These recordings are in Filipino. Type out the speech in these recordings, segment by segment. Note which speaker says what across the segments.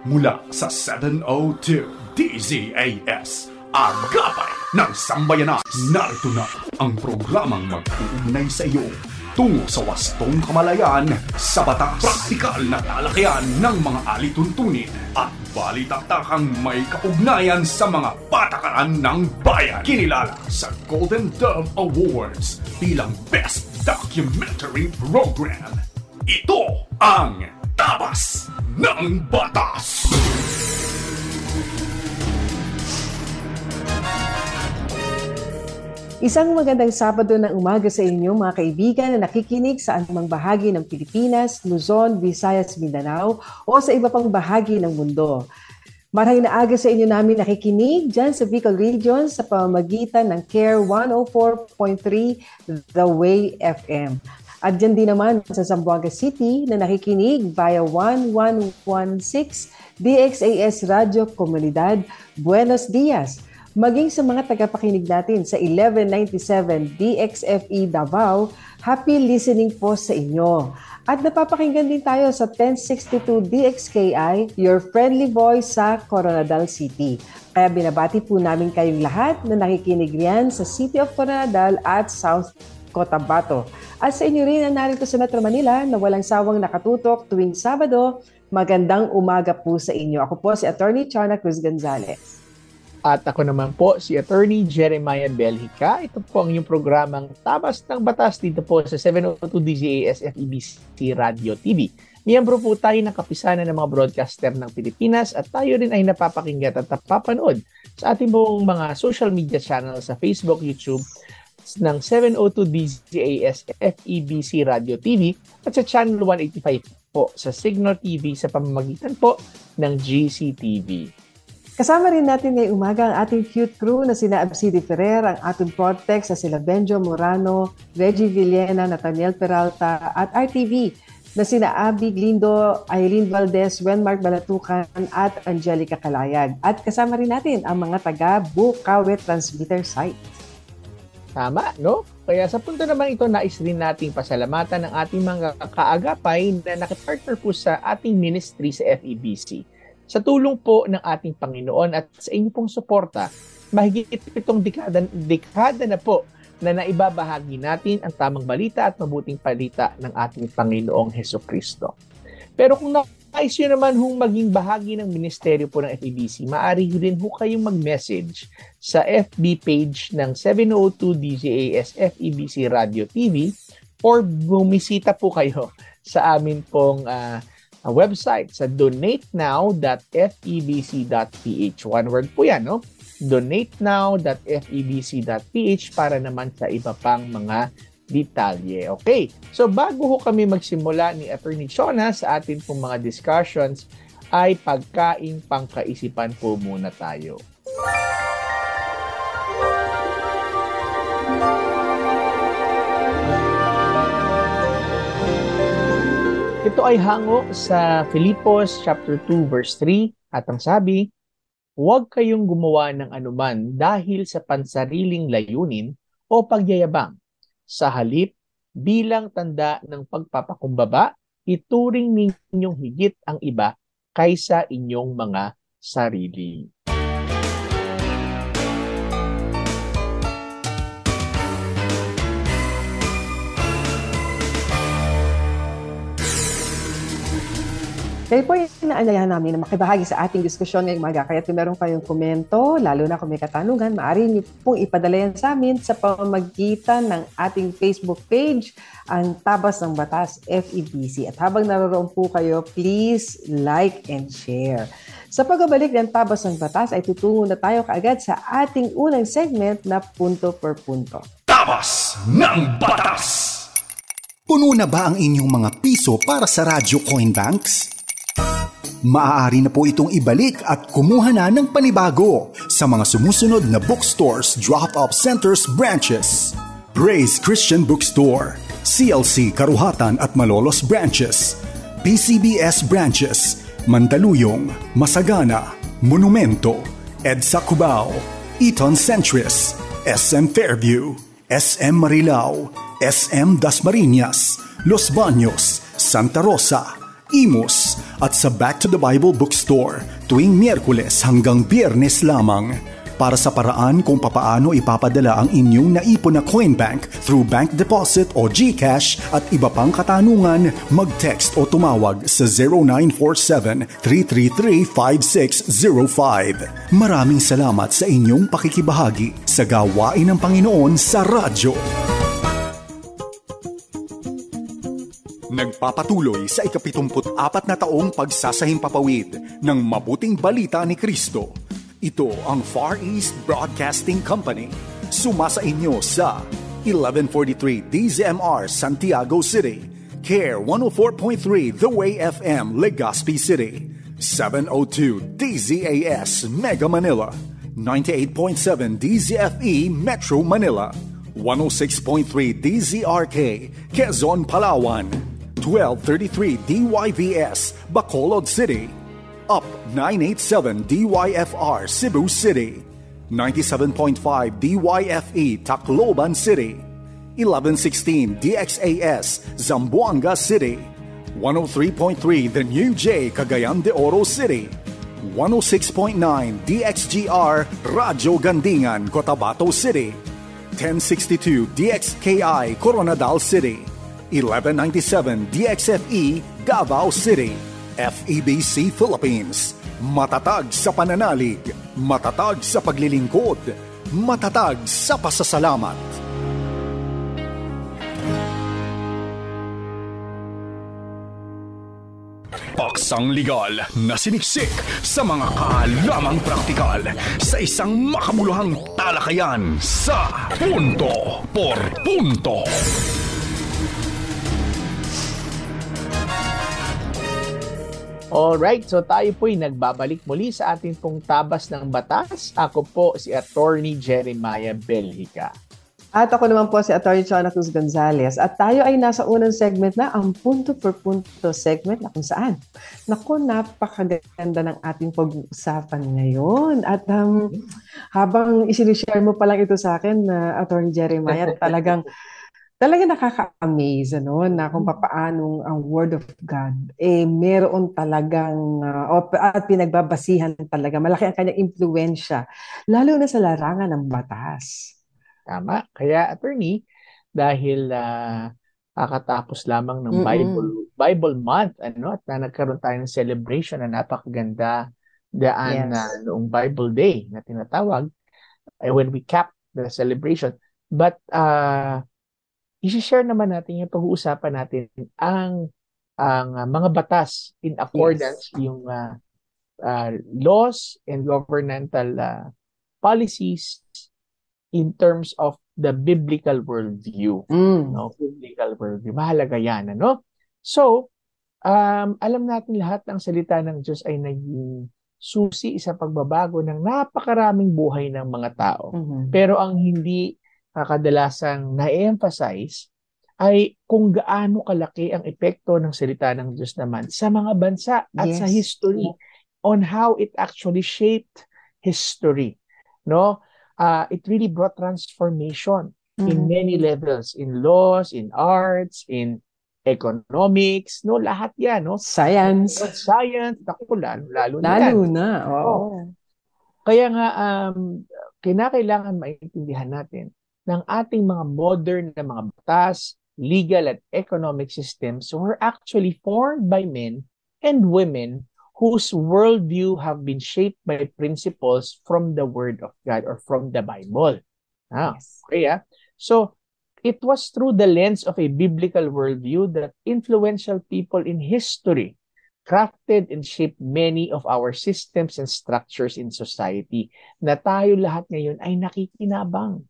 Speaker 1: mula sa 702 DZAS, Agapay ng Sambayanan. Narito na ang programang mag-uugnay sa iyo tungo sa wastong kamalayan sa batas. Praktikal na talakayan ng mga alituntunin at balitaktakang may kaugnayan sa mga patakaran ng bayan. Kinilala sa Golden Dove Awards bilang Best Documentary Program. Ito ang Tabas ng Batas!
Speaker 2: Isang magandang Sabado ng umaga sa inyo mga kaibigan na nakikinig sa anumang bahagi ng Pilipinas, Luzon, Visayas, Mindanao o sa iba pang bahagi ng mundo. Marahil na aga sa inyo namin nakikinig dyan sa Bicol Region sa pamamagitan ng CARE 104.3 The Way FM. At dyan din naman sa Zamboanga City na nakikinig via 1116 DXAS Radio Comunidad Buenos Dias. Maging sa mga tagapakinig natin sa 1197 DXFE Davao, happy listening po sa inyo. At napapakinggan din tayo sa 1062 DXKI, your friendly voice sa Coronadal City. Kaya binabati po namin kayong lahat na nakikinig riyan sa City of Coronadal at South Cotabato. At sa inyo rin na narito sa Metro Manila na walang sawang nakatutok tuwing Sabado, magandang umaga po sa inyo. Ako po si Attorney Chana Cruz Gonzalez.
Speaker 3: At ako naman po si Attorney Jeremiah Belhica. Ito po ang inyong programang Tabas ng Batas dito po sa 702 DZAS FEBC Radio TV. Miyembro po tayo ng kapisanan ng mga broadcaster ng Pilipinas at tayo rin ay napapakinggan at napapanood sa ating buong mga social media channel sa Facebook, YouTube ng 702 DZAS FEBC Radio TV at sa Channel 185 po sa Signal TV sa pamamagitan po ng GCTV.
Speaker 2: Kasama rin natin ngayong umaga ang ating cute crew na sina Absidi Ferrer, ang ating Protex na sila Benjo Morano, Reggie Villena, Nathaniel Peralta at RTV na sina Abby Glindo, Aileen Valdez, Wenmark Balatukan at Angelica Kalayag. At kasama rin natin ang mga taga-Bukawe Transmitter Site.
Speaker 3: Tama, no? Kaya sa punto naman ito, nais rin nating pasalamatan ng ating mga kaagapay na nakipartner po sa ating ministry sa FEBC. Sa tulong po ng ating Panginoon at sa inyo pong suporta, mahigit 7 dekada na po na naibabahagi natin ang tamang balita at mabuting balita ng ating Panginoong Hesukristo. Pero kung nais nyo naman maging bahagi ng ministeryo po ng FEBC, maaari rin kayong mag-message sa FB page ng 702 DZAS FEBC Radio TV or bumisita po kayo sa amin pong website sa donatenow.febc.ph. One word po yan, no? donatenow.febc.ph para naman sa iba pang mga detalye. Okay, so bago kami magsimula ni Attorney Chona sa atin pong mga discussions, ay pagkaing pangkaisipan po muna tayo. Ito ay hango sa Filipos chapter 2 verse 3 at ang sabi, huwag kayong gumawa ng anuman dahil sa pansariling layunin o pagyayabang. Sa halip, bilang tanda ng pagpapakumbaba, ituring ninyong higit ang iba kaysa inyong mga sarili.
Speaker 2: Kayo po yung inaanyayahan namin na makibahagi sa ating diskusyon ngayong umaga. Kaya kung meron kayong komento, lalo na kung may katanungan, maaari niyo pong ipadala yan sa amin sa pamamagitan ng ating Facebook page, ang Tabas ng Batas FEBC. At habang naroon po kayo, please like and share. Sa pagbabalik ng Tabas ng Batas ay tutungo na tayo kaagad sa ating unang segment na Punto per Punto.
Speaker 1: Tabas ng Batas!
Speaker 4: Puno na ba ang inyong mga piso para sa Radyo Coin Banks? Maaari na po itong ibalik at kumuha na ng panibago sa mga sumusunod na bookstores, drop-off centers, branches. Praise Christian Bookstore, CLC Karuhatan at Malolos branches, PCBS branches, Mandaluyong, Masagana, Monumento, EDSA Cubao, Eton Centris, SM Fairview, SM Marilao, SM Dasmariñas, Los Baños, Santa Rosa, Imus at sa Back to the Bible Bookstore tuwing Miyerkules hanggang Biyernes lamang. Para sa paraan kung papaano ipapadala ang inyong naipon na coin bank through bank deposit o GCash at iba pang katanungan, mag-text o tumawag sa 0947-333-5605. Maraming salamat sa inyong pakikibahagi sa gawain ng Panginoon sa radyo. Nagpapatuloy sa 74 na taong pagsasahimpapawid ng mabuting balita ni Kristo. Ito ang Far East Broadcasting Company. Sumasa inyo sa 1143 DZMR Santiago City, CARE 104.3 The Way FM Legazpi City, 702 DZAS Mega Manila, 98.7 DZFE Metro Manila, 106.3 DZRK Quezon Palawan, 1233 DYVS Bacolod City, Up 987 DYFR Cebu City, 97.5 DYFE Tacloban City, 1116 DXAS Zamboanga City, 103.3 The New J Cagayan de Oro City, 106.9 DXGR Radyo Gandingan Cotabato City, 1062 DXKI Coronadal City, 1197 DXFE Davao City, FEBC Philippines. Matatag sa pananalig, matatag sa paglilingkod, matatag sa pasasalamat. Paksang legal na siniksik sa mga kaalamang praktikal sa isang makabuluhang talakayan sa Punto por Punto.
Speaker 3: Alright, so tayo po'y nagbabalik muli sa ating pong tabas ng batas. Ako po si Attorney Jeremiah Belhica.
Speaker 2: At ako naman po si Atty. Chona Cruz Gonzalez. At tayo ay nasa unang segment na, ang Punto per Punto segment na kung saan. Naku, napakaganda ng ating pag-uusapan ngayon. At habang isinishare mo pa lang ito sa akin, Atty. Jeremiah, talagang nakaka-amaze na kung papaanong ang Word of God meron talagang at pinagbabasihan talaga. Malaki ang kanyang impluwensya, lalo na sa larangan ng batas.
Speaker 3: Tama. Kaya, attorney, dahil kakatapos lamang ng Bible Month, at nagkaroon tayo ng celebration na napakaganda daan noong Bible Day na tinatawag, when we cap the celebration. But, i-share naman natin yung pag-uusapan natin ang mga batas in accordance yung laws and governmental policies in terms of the biblical worldview. Biblical worldview. Mahalaga yan, So, alam natin lahat ng salita ng Diyos ay naging susi sa pagbabago ng napakaraming buhay ng mga tao. Pero ang hindi kadalasang na-emphasize ay kung gaano kalaki ang epekto ng salita ng Diyos naman sa mga bansa at sa history, on how it actually shaped history. It really brought transformation in many levels, in laws, in arts, in economics, lahat yan,
Speaker 2: Science.
Speaker 3: Lalo
Speaker 2: na.
Speaker 3: Kaya nga, kinakailangan maintindihan natin ng ating mga modern na mga batas, legal at economic systems were actually formed by men and women whose worldview have been shaped by principles from the Word of God or from the Bible. So, it was through the lens of a biblical worldview that influential people in history crafted and shaped many of our systems and structures in society na tayo lahat ngayon ay nakikinabang.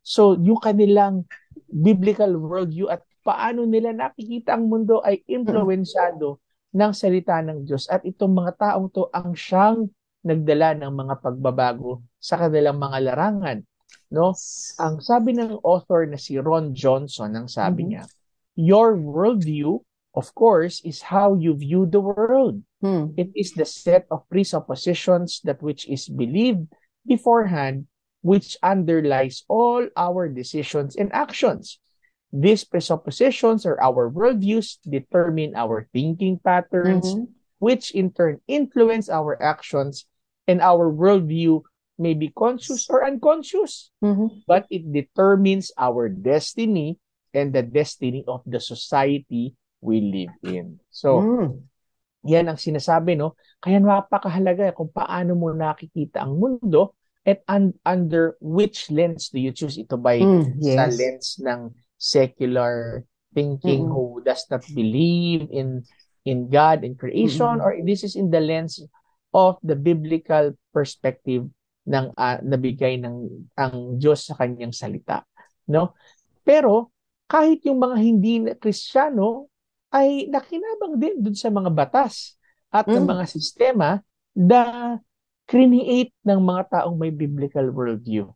Speaker 3: So, yung kanilang biblical worldview at paano nila nakikita ang mundo ay influensyado ng salita ng Diyos. At itong mga taong to ang siyang nagdala ng mga pagbabago sa kanilang mga larangan. Ang sabi ng author na si Ron Johnson, ang sabi niya, your worldview, of course, is how you view the world. It is the set of presuppositions that which is believed beforehand, which underlies all our decisions and actions. These presuppositions or our worldviews determine our thinking patterns, which in turn influence our actions, and our worldview may be conscious or unconscious, but it determines our destiny and the destiny of the society we live in. So, yan ang sinasabi, no? Kaya napakahalaga kung paano mo nakikita ang mundo at under which lens do you choose. Ito ba sa lens ng secular thinking who does not believe in God and creation, or this is in the lens of the biblical perspective ng nabigay ng ang Diyos sa kanyang salita, no? Pero kahit yung mga hindi Kristiyano ay nakinabang din dun sa mga batas at ng mga sistema na create ng mga taong may biblical worldview.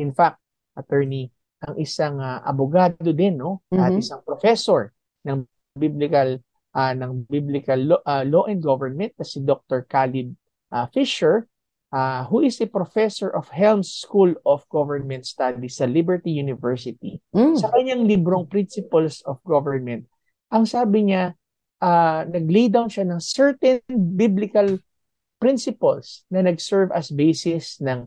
Speaker 3: In fact, attorney, ang isang abogado din, no, at isang professor ng biblical law and government na si Dr. Khalid Fisher, who is a professor of Helms School of Government Studies sa Liberty University. Sa kanyang librong Principles of Government, ang sabi niya, nag-lay down siya ng certain biblical principles na nag-serve as basis ng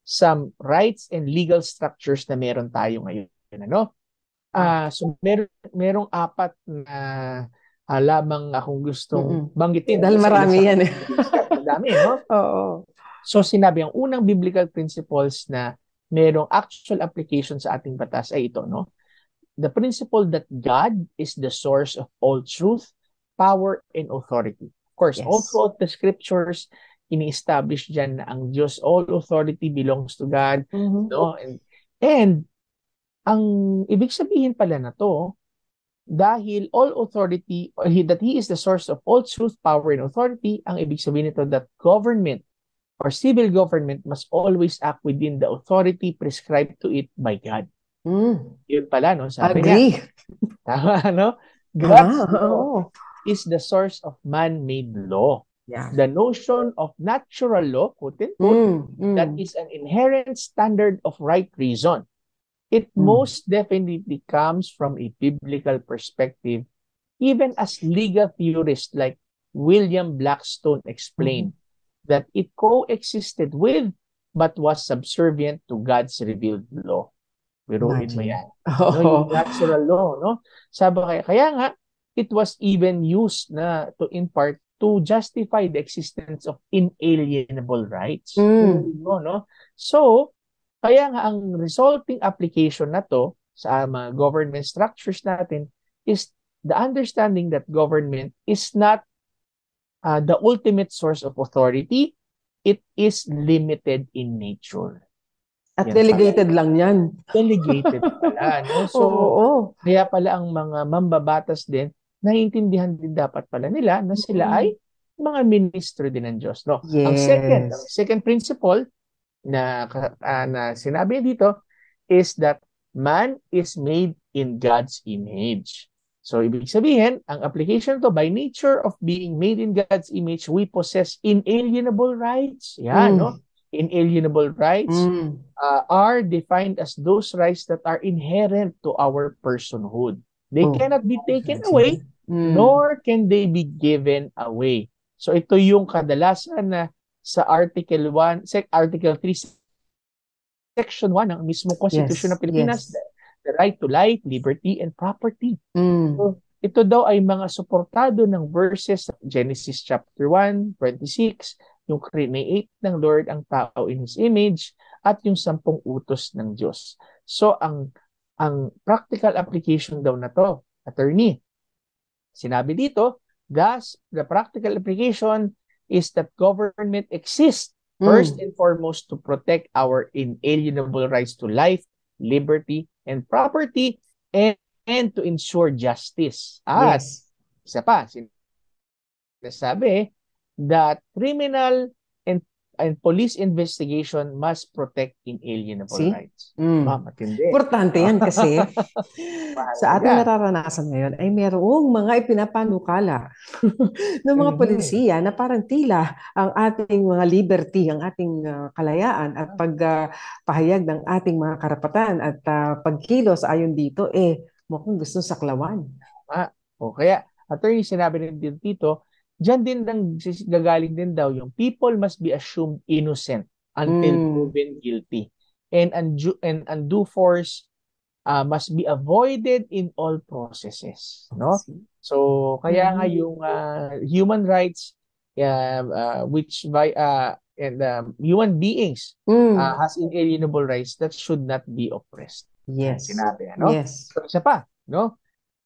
Speaker 3: some rights and legal structures na meron tayo ngayon. Ano? So merong apat na lamang akong gustong banggitin.
Speaker 2: Dahil marami yan.
Speaker 3: Madami, no?
Speaker 2: Oo.
Speaker 3: So sinabi, ang unang biblical principles na merong actual application sa ating batas ay ito, no? The principle that God is the source of all truth, power, and authority. Of course, all throughout the scriptures, ini-establish dyan na ang Diyos, all authority belongs to God. No? And ang ibig sabihin pala na to, dahil all authority, that He is the source of all truth, power, and authority, ang ibig sabihin nito that government or civil government must always act within the authority prescribed to it by God. Yun pala, no? Sabi niya. Tama, no? God's law is the source of man-made law. Yeah. The notion of natural law, quote unquote, that is an inherent standard of right reason. It most definitely comes from a biblical perspective, even as legal theorists like William Blackstone explained that it coexisted with but was subservient to God's revealed law. Biruin mo yan. No, yung natural law, no? Sabi kaya nga, it was even used na to in part to justify the existence of inalienable rights. No? So, kaya nga ang resulting application na to sa mga government structures natin is the understanding that government is not the ultimate source of authority. It is limited in nature.
Speaker 2: At delegated lang yan.
Speaker 3: Delegated pala. No? So, kaya pala ang mga mambabatas din, naiintindihan din dapat pala nila na sila ay mga ministro din ng Diyos. No? Ang second principle na sinabi dito is that man is made in God's image. So, ibig sabihin, ang application to, by nature of being made in God's image, we possess inalienable rights. Yan, no? Inalienable rights are defined as those rights that are inherent to our personhood. They cannot be taken away, nor can they be given away. So ito yung kadalasan na sa Article 1, Article 3, Section 1 ng mismo Constitution ng Pilipinas, the right to life, liberty, and property. So, ito daw ay mga suportado ng verses Genesis chapter 1:26, yung create ng Lord ang tao in His image, at yung 10 utos ng Diyos. So, ang practical application daw na to, attorney, sinabi dito, thus, the practical application is that government exists first and foremost to protect our inalienable rights to life, liberty, and property, and to ensure justice. At isa pa, sinasabi that criminal and police investigation must protect inalienable rights. Matindi.
Speaker 2: Importante yan kasi sa ating nararanasan ngayon ay merong mga ipinapanukala ng mga polisiya na parang tila ang ating mga liberty, ang ating kalayaan at pagpahayag ng ating mga karapatan at pagkilos ayon dito mukhang gusto saklawan.
Speaker 3: O kaya, attorney, sinabi rin din dito, diyan din gagaling din daw yung people must be assumed innocent until proven guilty. And undue force must be avoided in all processes. No? So, kaya nga yung human rights and human beings has inalienable rights that should not be oppressed.
Speaker 2: Yes.
Speaker 3: Sinabi, ano?
Speaker 2: Yes.
Speaker 3: So, isa pa, no?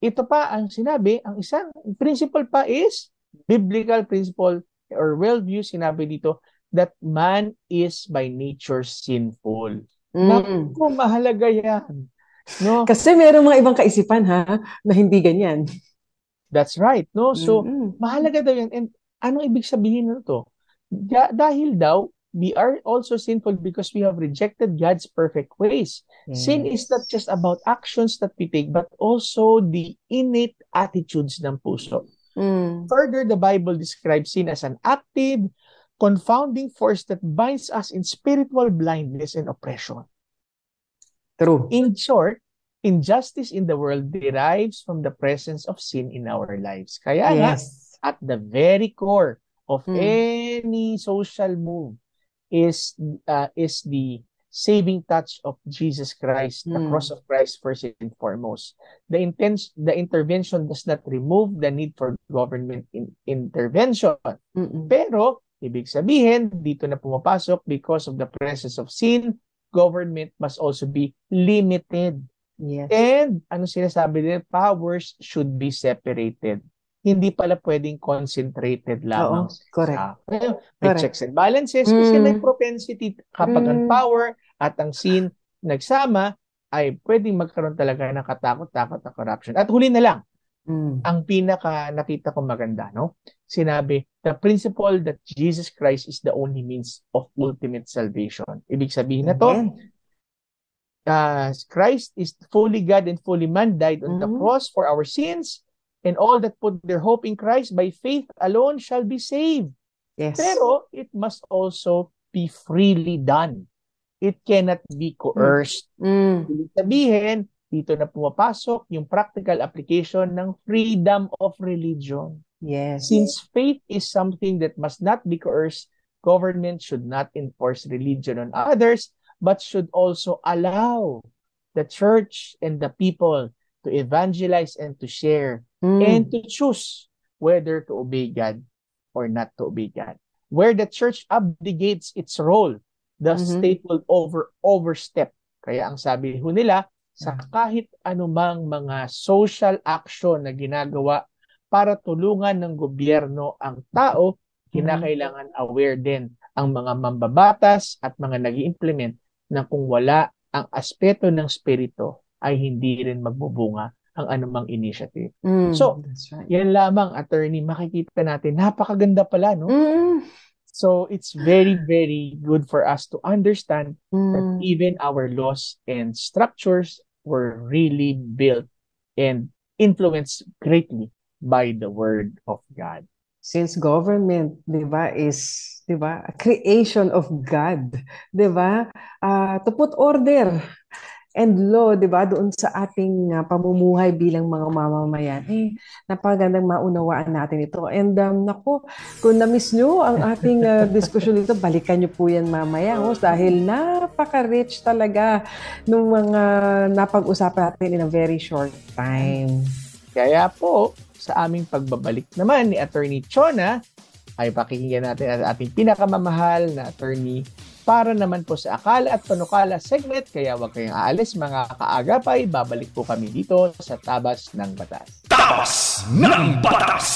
Speaker 3: Ito pa ang sinabi, ang isang principle pa is biblical principle or worldview, sinabi dito that man is by nature sinful. Naku, mahalaga yan. No?
Speaker 2: Kasi mayroong mga ibang kaisipan na hindi ganyan.
Speaker 3: That's right, no? So, mahalaga daw yan. And anong ibig sabihin nito? Dahil daw, we are also sinful because we have rejected God's perfect ways. Yes. Sin is not just about actions that we take, but also the innate attitudes ng puso. Further, the Bible describes sin as an active, confounding force that binds us in spiritual blindness and oppression.
Speaker 2: True.
Speaker 3: In short, injustice in the world derives from the presence of sin in our lives. Kaya nga, at the very core of any social move is the saving touch of Jesus Christ, the cross of Christ first and foremost. The intervention does not remove the need for government intervention. Pero, ibig sabihin, dito na pumapasok, because of the presence of sin, government must also be limited.
Speaker 2: Yes.
Speaker 3: And, ano sinasabi din, powers should be separated. Hindi pala pwedeng concentrated lamang.
Speaker 2: Correct.
Speaker 3: May checks and balances kasi may propensity kapag ang power at ang sin nagsama ay pwedeng magkaroon talaga ng katakot-takot na corruption. At huli na lang, ang pinaka nakita ko maganda, no? Sinabi, the principle that Jesus Christ is the only means of ultimate salvation. Ibig sabihin na to, Christ is fully God and fully man, died on the cross for our sins, and all that put their hope in Christ by faith alone shall be saved.
Speaker 2: Yes.
Speaker 3: Pero it must also be freely done. It cannot be coerced. Ibig sabihin, dito na pumapasok yung practical application ng freedom of religion.
Speaker 2: Yes.
Speaker 3: Since faith is something that must not be coerced, government should not enforce religion on others, but should also allow the church and the people to evangelize and to share and to choose whether to obey God or not to obey God. Where the church abdicates its role, the state will overstep. Kaya ang sabi nila, sa kahit anumang mga social action na ginagawa para tulungan ng gobyerno ang tao, kinakailangan aware din ang mga mambabatas at mga nag-i-implement na kung wala ang aspeto ng spirito ay hindi rin magbubunga ang anumang initiative. So, yan lamang, attorney, makikita natin, napakaganda pala, no? So, it's very, very good for us to understand that even our laws and structures were really built and influenced greatly by the Word of God.
Speaker 2: Since government, di ba, is, di ba, a creation of God, di ba, to put order and law, di ba, doon sa ating pamumuhay bilang mga mamamayan, napagandang maunawaan natin ito. And naku, kung na-miss nyo ang ating diskusyon dito, balikan nyo po yan mamaya, dahil napaka-rich talaga ng mga napag-usapan natin in a very short time.
Speaker 3: Kaya po, sa aming pagbabalik naman ni Attorney Chona, ay pakinggan natin ang ating pinakamamahal na attorney para naman po sa Akala at Panukala segment. Kaya huwag kayong aalis mga kaagapay. Babalik po kami dito sa Tabas ng Batas.
Speaker 1: Tabas ng Batas!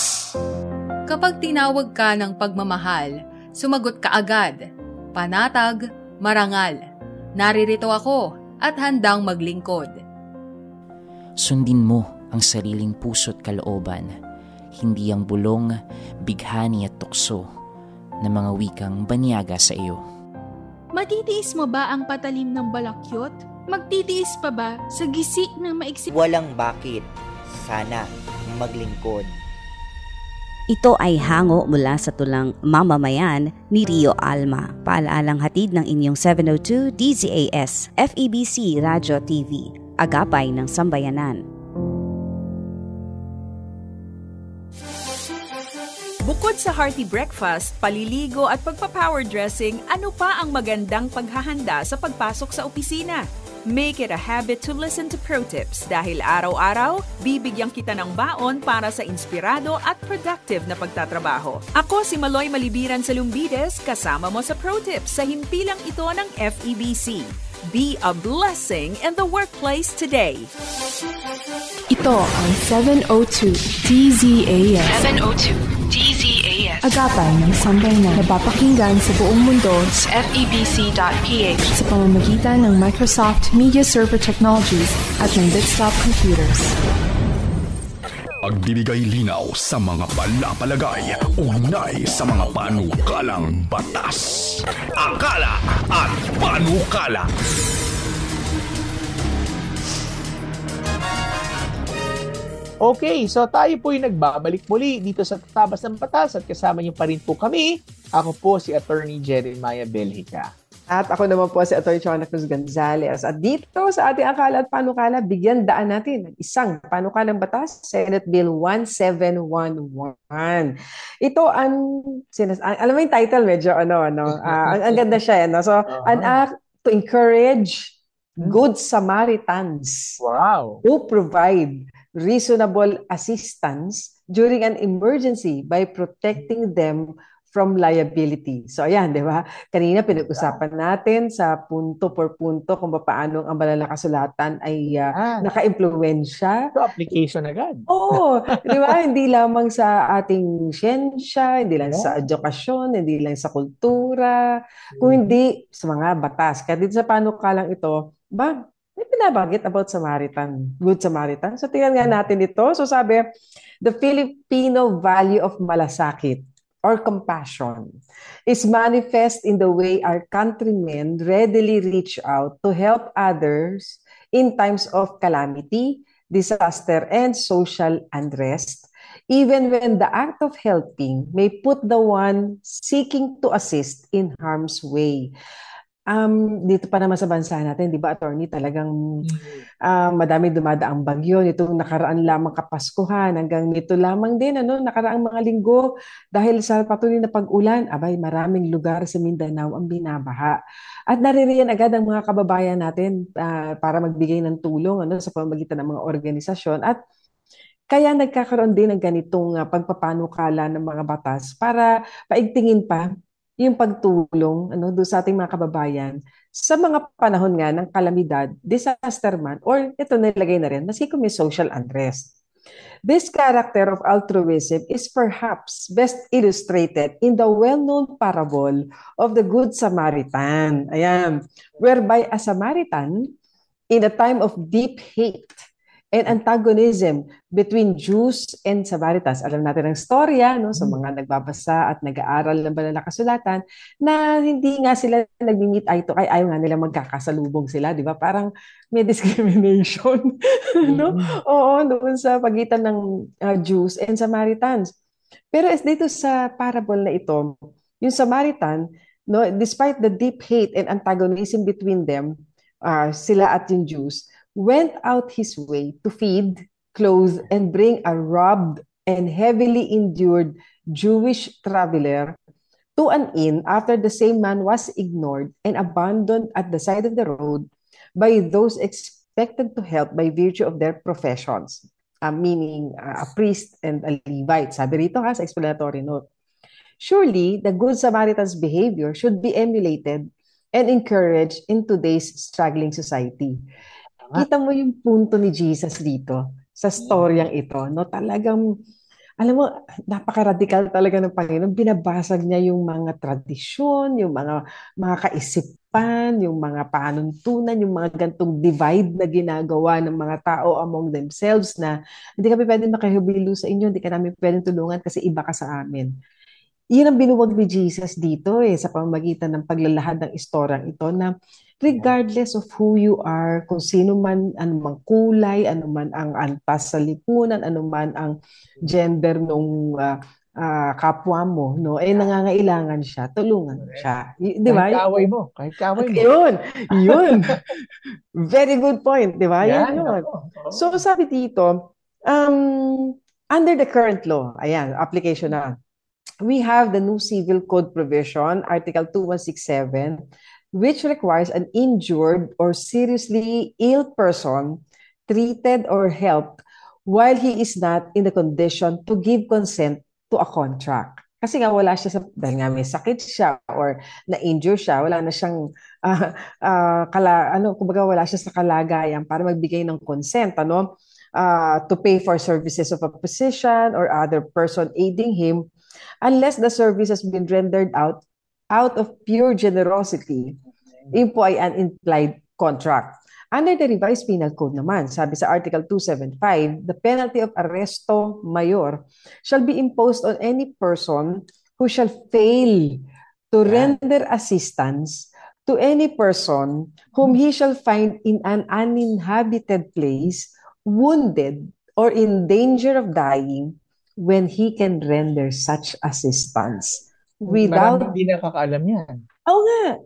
Speaker 5: Kapag tinawag ka ng pagmamahal, sumagot ka agad. Panatag, marangal. Naririto ako at handang maglingkod.
Speaker 6: Sundin mo ang sariling puso't kalooban, hindi ang bulong, bighani at tukso na mga wikang banyaga sa iyo.
Speaker 7: Matitiis mo ba ang patalim ng balakyot? Magtitiis pa ba sa gisik ng maiksip?
Speaker 8: Walang bakit. Sana maglingkod.
Speaker 9: Ito ay hango mula sa tulang Mamamayan ni Rio Alma. Paalaalang hatid ng inyong 702 DZAS, FEBC Radio TV, Agapay ng Sambayanan.
Speaker 10: Bukod sa hearty breakfast, paliligo at pagpa-power dressing, ano pa ang magandang paghahanda sa pagpasok sa opisina? Make it a habit to listen to Pro Tips dahil araw-araw, bibigyan kita ng baon para sa inspirado at productive na pagtatrabaho. Ako si Maloy Malibiran sa Lumbides, kasama mo sa Pro Tips sa himpilang ito ng FEBC. Be a blessing in the workplace today.
Speaker 7: Ito ang 702 DZAS.
Speaker 10: 702 DZAS.
Speaker 7: Agapay ng sambayanan na napapakinggan sa buong mundo
Speaker 10: sa FEBC.ph
Speaker 7: sa pamamagitan ng Microsoft Media Server Technologies at ng Bitstop Computers.
Speaker 1: Pagbibigay linaw sa mga palapalagay, ugnay sa mga panukalang batas. Akala at panukala.
Speaker 3: Okay, so tayo po'y nagbabalik muli dito sa Tabas ng Batas at kasama niyo pa rin po kami. Ako po si Attorney Jeremiah Belhica.
Speaker 2: At ako naman po si Atty. Chona Cruz Gonzalez. At dito sa ating akala at panukala, bigyan daan natin ng isang panukalang batas, Senate Bill 1711. Ito ang, alam mo yung title, medyo ang ganda siya. So, an act to encourage good Samaritans who provide reasonable assistance during an emergency by protecting them from liability. So ayan, di ba? Kanina pinag-usapan natin sa punto por punto kung paano ang banal na kasulatan ay naka-impluwensya.
Speaker 3: So application agad.
Speaker 2: Oo, di ba? Hindi lamang sa ating siyensya, hindi lang sa edukasyon, hindi lang sa kultura, kung hindi sa mga batas. Kaya dito sa panukalang ito, may pinabagit about Samaritan, Good Samaritan. So tingnan nga natin ito. So sabi, the Filipino value of malasakit or compassion is manifest in the way our countrymen readily reach out to help others in times of calamity, disaster, and social unrest, even when the act of helping may put the one seeking to assist in harm's way. Dito pa naman sa bansa natin, di ba, attorney, talagang madami dumadaang bagyo. Nitong nakaraan lamang Kapaskuhan, hanggang nito lamang din, nakaraang mga linggo, dahil sa patuloy na pag-ulan, maraming lugar sa Mindanao ang binabaha. At naririyan agad ang mga kababayan natin para magbigay ng tulong sa pamamagitan ng mga organisasyon. At kaya nagkakaroon din ng ganitong pagpapanukala ng mga batas para paigtingin pa yung pagtulong doon sa ating mga kababayan sa mga panahon nga ng kalamidad, disaster man, or ito nilagay na rin, maski kung may social unrest. This character of altruism is perhaps best illustrated in the well-known parable of the Good Samaritan. Ayan, whereby a Samaritan, in a time of deep hate and antagonism between Jews and Samaritans. Alam natin ang storya sa mga nagbabasa at nag-aaral ng banal na kasulatan na hindi nga sila nag-meet eye to eye, ayaw nga nila magkakasalubong sila, di ba? Parang may discrimination Oo, doon sa pagitan ng Jews and Samaritans. Pero dito sa parable na ito, yung Samaritan, despite the deep hate and antagonism between them, sila at yung Jews, went out his way to feed, clothe, and bring a robbed and heavily injured Jewish traveler to an inn after the same man was ignored and abandoned at the side of the road by those expected to help by virtue of their professions, meaning a priest and a Levite. Sabi rito sa explanatory note. Surely, the Good Samaritan's behavior should be emulated and encouraged in today's struggling society. Kita mo yung punto ni Jesus dito sa storyang ito, talagang, alam mo, napaka-radical talaga ng Panginoon. Binabasag niya yung mga tradisyon, yung mga kaisipan, yung mga panuntunan, yung mga gantong divide na ginagawa ng mga tao among themselves na hindi kami pwedeng makihubilo sa inyo, hindi ka namin pwedeng tulungan kasi iba ka sa amin. Yun ang binuwag ni Jesus dito sa pamamagitan ng paglalahad ng istoryang ito na regardless of who you are, kung sino man, anumang kulay, anuman ang antas sa lipunan, anuman ang gender nung kapwa mo, nangangailangan siya, tulungan siya. Di ba?
Speaker 3: Kahit kaway mo.
Speaker 2: Yun. Very good point, di ba? Yun. So sabi dito, under the current law, ayan, application na, we have the new Civil Code provision, Article 2167, which requires an injured or seriously ill person treated or helped while he is not in the condition to give consent to a contract. Kasi nga wala siya dahil nga may sakit siya or na-injure siya, wala na siyang kumbaga wala siya sa kalagayan para magbigay ng consent, to pay for services of a physician or other person aiding him unless the service has been rendered out of pure generosity. Yun po ay an implied contract. Under the revised penal code naman, sabi sa Article 275, the penalty of arresto mayor shall be imposed on any person who shall fail to render assistance to any person whom he shall find in an uninhabited place, wounded, or in danger of dying when he can render such assistance.
Speaker 3: Maraming hindi nakakaalam yan.
Speaker 2: Oo nga.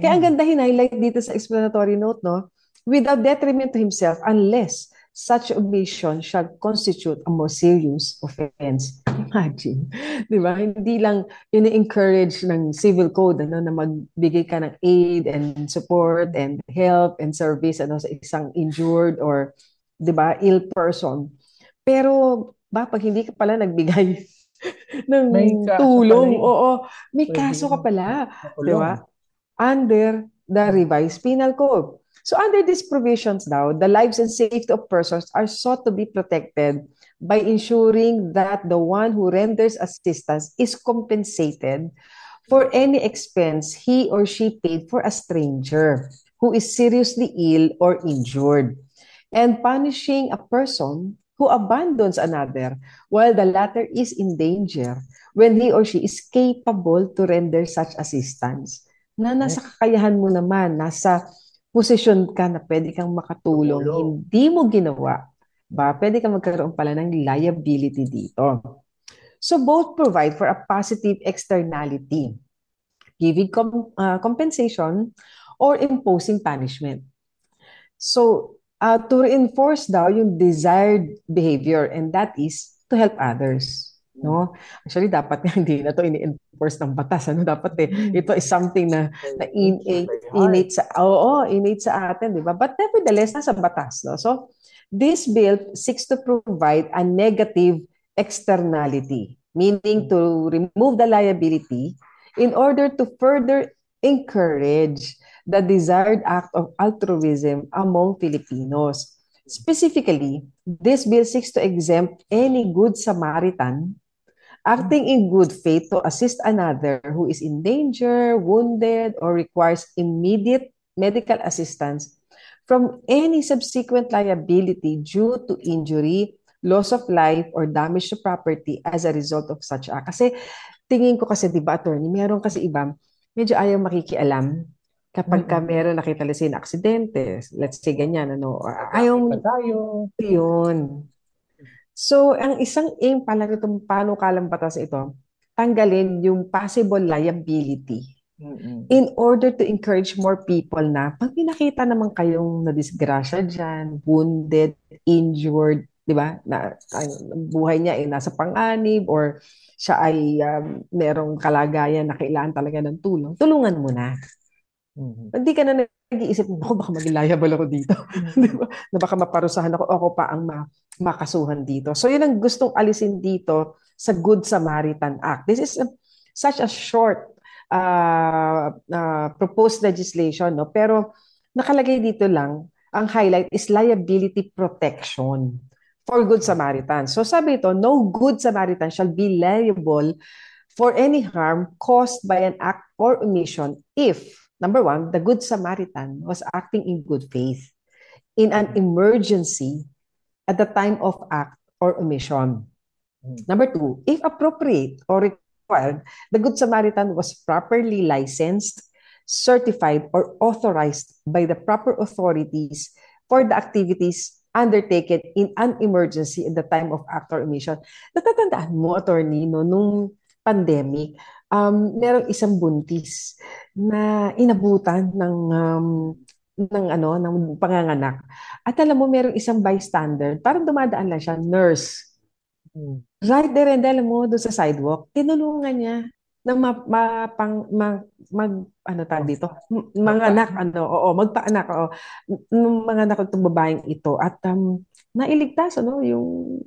Speaker 2: Kaya ang ganda highlight dito sa explanatory note, no? Without detriment to himself unless such omission shall constitute a more serious offense. Imagine. Di ba? Hindi lang ini-encourage ng civil code na magbigay ka ng aid and support and help and service sa isang injured or, di ba, ill person. Pero pag hindi ka pala nagbigay ng tulong, may kaso ka pala. Di ba? Under the revised penal code. So under these provisions now, the lives and safety of persons are sought to be protected by ensuring that the one who renders assistance is compensated for any expense he or she paid for a stranger who is seriously ill or injured, and punishing a person who abandons another while the latter is in danger when he or she is capable to render such assistance. Na nasa kakayahan mo naman, nasa posisyon ka na pwede kang makatulong, hindi mo ginawa, pwede kang magkaroon pala ng liability dito. So both provide for a positive externality, giving compensation or imposing punishment. So to reinforce daw yung desired behavior, and that is to help others. No? Actually, dapat hindi na to ini-enforce ng batas. Dapat ito is something na innate sa atin, di ba? But nevertheless, nasa batas. No? So, this bill seeks to provide a negative externality, meaning to remove the liability in order to further encourage the desired act of altruism among Filipinos. Specifically, this bill seeks to exempt any good Samaritan acting in good faith to assist another who is in danger, wounded, or requires immediate medical assistance from any subsequent liability due to injury, loss of life, or damage to property as a result of such act. Kasi tingin ko kasi, di ba, attorney, meron kasi iba, medyo ayaw makikialam kapag meron nakita na aksidente, let's say ganyan, ayaw tayo. Yun. So, ang isang aim pala nitong panukalang batas ito, tanggalin yung possible liability in order to encourage more people na pag pinakita naman kayong nadisgrasya dyan, wounded, injured, di ba, na buhay niya ay nasa panganib or siya ay merong kalagayan na kailangan talaga ng tulong, tulungan mo na. Hindi ka na nag-iisip, baka maging liable ako dito. Di ba? Na baka maparusahan ako pa ang makasuhan dito. So yun ang gustong alisin dito sa Good Samaritan Act. This is such a short proposed legislation, no? Pero nakalagay dito lang, ang highlight is liability protection for Good Samaritan. So sabi ito, no Good Samaritan shall be liable for any harm caused by an act or omission if, number one, the Good Samaritan was acting in good faith in an emergency at the time of act or omission. Number two, if appropriate or required, the Good Samaritan was properly licensed, certified, or authorized by the proper authorities for the activities undertaken in an emergency at the time of act or omission. Natatandaan mo, attorney, no, nung pandemic, merong isang buntis na inabutan ng panganganak. At alam mo, merong isang bystander, parang dumadaan lang siya, nurse. right there and then, alam mo, doon sa sidewalk, tinulungan niya na ano tawag dito? Manganak, magpaanak, manganak itong babaeng ito. At nailigtas, yung